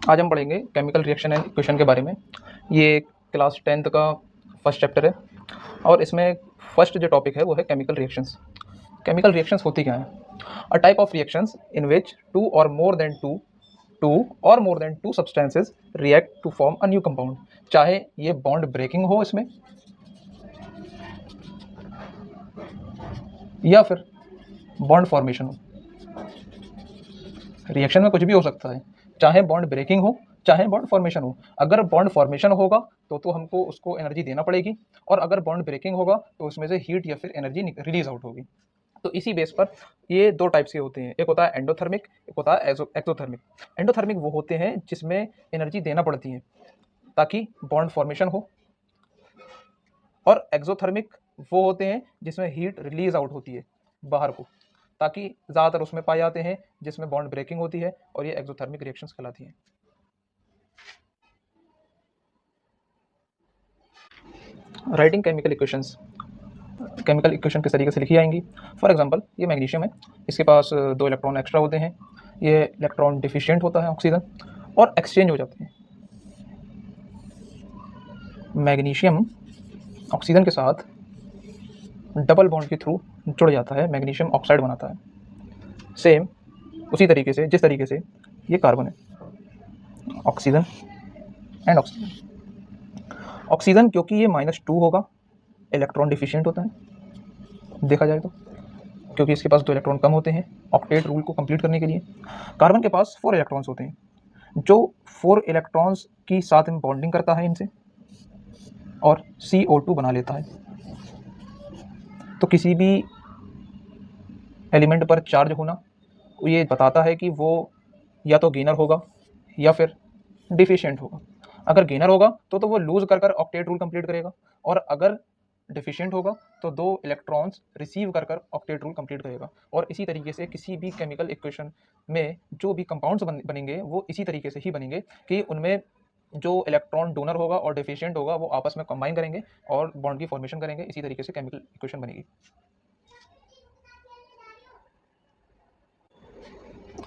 आज हम पढ़ेंगे केमिकल रिएक्शन एंड इक्वेशन के बारे में। ये क्लास 10th का फर्स्ट चैप्टर है और इसमें फर्स्ट जो टॉपिक है वो है केमिकल रिएक्शंस। केमिकल रिएक्शंस होती क्या हैं? A type of reactions in which two और more than two substances react to form a new compound. चाहे ये बॉन्ड ब्रेकिंग हो इसमें या फिर बॉन्ड फॉर्मेशन हो। रिएक्शन में कुछ भी हो सकता है, चाहे बॉन्ड ब्रेकिंग हो चाहे बॉन्ड फॉर्मेशन हो। अगर बॉन्ड फॉर्मेशन होगा तो हमको उसको एनर्जी देना पड़ेगी, और अगर बॉन्ड ब्रेकिंग होगा तो उसमें से हीट या फिर एनर्जी रिलीज आउट होगी। तो इसी बेस पर ये दो टाइप्स के होते हैं, एक होता है एंडोथर्मिक, एक होता है एक्सोथर्मिक। एंडोथर्मिक वो होते हैं जिसमें एनर्जी देना पड़ती है ताकि बॉन्ड फॉर्मेशन हो, और एक्सोथर्मिक वो होते हैं जिसमें हीट रिलीज आउट होती है बाहर को, ताकि ज़्यादातर उसमें पाए जाते हैं जिसमें बॉन्ड ब्रेकिंग होती है, और ये एक्सोथर्मिक रिएक्शंस कहलाती हैं। Writing chemical equations. Chemical equation किस तरीके से लिखी जाएंगी? फॉर एग्जांपल, ये मैग्नीशियम है, इसके पास 2 इलेक्ट्रॉन एक्स्ट्रा होते हैं, ये इलेक्ट्रॉन डिफिशिएंट होता है ऑक्सीजन, और एक्सचेंज हो जाते हैं। मैग्नीशियम ऑक्सीजन के साथ डबल बॉन्ड के थ्रू जुड़ जाता है, मैग्नीशियम ऑक्साइड बनाता है। सेम उसी तरीके से जिस तरीके से ये कार्बन है, ऑक्सीजन एंड ऑक्सीजन। ऑक्सीजन क्योंकि ये -2 होगा, इलेक्ट्रॉन डिफिशिएंट होता है देखा जाए तो, क्योंकि इसके पास 2 इलेक्ट्रॉन कम होते हैं ऑक्टेट रूल को कंप्लीट करने के लिए। कार्बन के पास 4 इलेक्ट्रॉन्स होते हैं, जो 4 इलेक्ट्रॉन्स की साथ में बॉन्डिंग करता है इनसे और CO2 बना लेता है। तो किसी भी एलिमेंट पर चार्ज होना ये बताता है कि वो या तो गेनर होगा या फिर डिफिशिएंट होगा। अगर गेनर होगा तो वो लूज कर कर ऑक्टेट रूल कंप्लीट करेगा, और अगर डिफिशिएंट होगा तो 2 इलेक्ट्रॉन्स रिसीव कर कर ऑक्टेट रूल कंप्लीट करेगा। और इसी तरीके से किसी भी केमिकल इक्वेशन में जो भी कंपाउंड्स बनेंगे वो इसी तरीके से ही बनेंगे कि उनमें जो इलेक्ट्रॉन डोनर होगा और डिफिशिएंट होगा वो आपस में कंबाइन करेंगे और बॉन्ड की फॉर्मेशन करेंगे। इसी तरीके से केमिकल इक्वेशन बनेगी।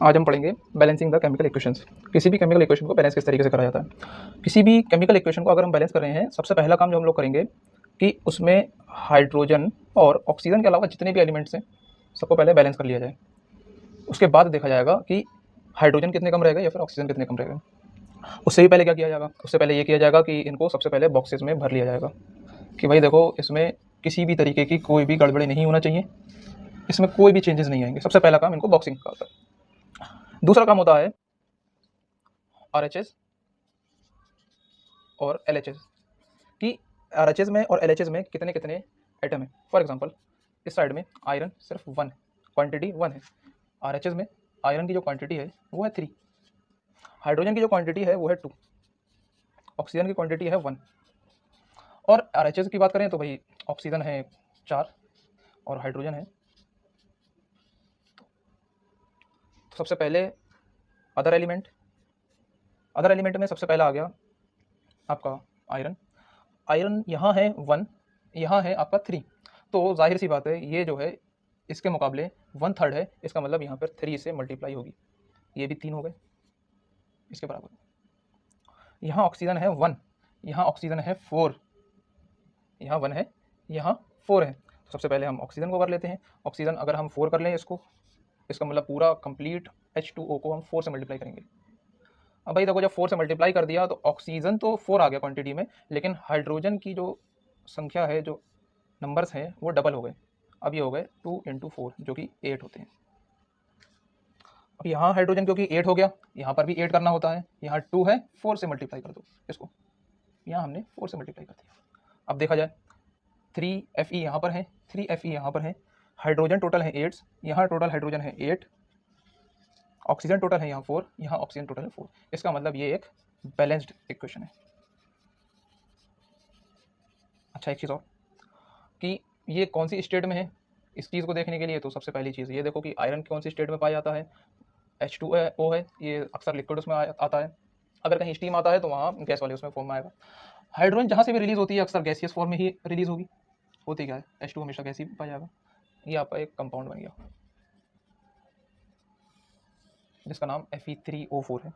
आज हम पढ़ेंगे बैलेंसिंग द केमिकल इक्वेशंस। किसी भी केमिकल इक्वेशन को बैलेंस किस तरीके से करा जाता है? किसी भी केमिकल इक्वेशन को अगर हम बैलेंस कर रहे हैं, सबसे पहला काम जो हम लोग करेंगे कि उसमें हाइड्रोजन और ऑक्सीजन के अलावा जितने भी एलिमेंट्स हैं सबको पहले बैलेंस कर लिया जाए। उसके बाद देखा जाएगा कि हाइड्रोजन कितने कम रहेगा या फिर ऑक्सीजन कितने कम रहेगा। उससे भी पहले क्या किया जाएगा? उससे पहले ये किया जाएगा कि इनको सबसे पहले बॉक्सेस में भर लिया जाएगा कि भाई देखो, इसमें किसी भी तरीके की कोई भी गड़बड़ी नहीं होना चाहिए, इसमें कोई भी चेंजेस नहीं आएंगे। सबसे पहला काम इनको बॉक्सिंग का होता है। दूसरा काम होता है RHS और LHS, कि RHS में और LHS में कितने कितने एटम है। फॉर एग्जांपल, इस साइड में आयरन सिर्फ 1, क्वांटिटी 1 है। RHS में आयरन की जो क्वांटिटी है वो है 3, हाइड्रोजन की जो क्वांटिटी है वो है 2, ऑक्सीजन की क्वांटिटी है 1। और RHS की बात करें तो भाई ऑक्सीजन है 4 और हाइड्रोजन है। तो सबसे पहले अदर एलिमेंट में सबसे पहला आ गया आपका आयरन। आयरन यहाँ है 1, यहाँ है आपका 3। तो जाहिर सी बात है ये जो है इसके मुकाबले 1/3 है, इसका मतलब यहाँ पर 3 से मल्टीप्लाई होगी। ये भी 3 हो गए इसके बराबर। यहाँ ऑक्सीजन है 1, यहाँ ऑक्सीजन है 4, यहाँ 1 है, यहाँ 4 है। तो सबसे पहले हम ऑक्सीजन को कर लेते हैं। ऑक्सीजन अगर हम 4 कर लें इसको, इसका मतलब पूरा कंप्लीट H2O को हम 4 से मल्टीप्लाई करेंगे। अब भाई देखो, जब 4 से मल्टीप्लाई कर दिया तो ऑक्सीजन तो 4 आ गया क्वांटिटी में, लेकिन हाइड्रोजन की जो संख्या है, जो नंबर्स हैं वो डबल हो गए। अब ये हो गए 2 × 4 जो कि 8 होते हैं। अब यहाँ हाइड्रोजन क्योंकि 8 हो गया, यहाँ पर भी 8 करना होता है। यहाँ 2 है, 4 से मल्टीप्लाई कर दो इसको, यहाँ हमने 4 से मल्टीप्लाई कर दिया। अब देखा जाए 3Fe यहाँ पर है, 3Fe यहाँ पर है, हाइड्रोजन टोटल है 8, यहाँ टोटल हाइड्रोजन है 8, ऑक्सीजन टोटल है यहाँ 4, यहाँ ऑक्सीजन टोटल है 4। इसका मतलब ये एक बैलेंस्ड इक्वेशन है। अच्छा, एक चीज़ और कि ये कौन सी स्टेट में है, इस चीज़ को देखने के लिए तो सबसे पहली चीज़ ये देखो कि आयरन कौन सी स्टेट में पाया जाता है। H2O है, ये अक्सर लिक्विड उसमें आता है। अगर कहीं स्टीम आता है तो वहाँ गैस वाले उसमें फॉर्म में आएगा। हाइड्रोजन जहाँ से भी रिलीज होती है अक्सर गैसियस फॉर्म में ही रिलीज होगी। होती क्या है, H2 हमेशा गैस ही पाया जाएगा। ये आपका एक कंपाउंड बन गया जिसका नाम Fe3O4 है।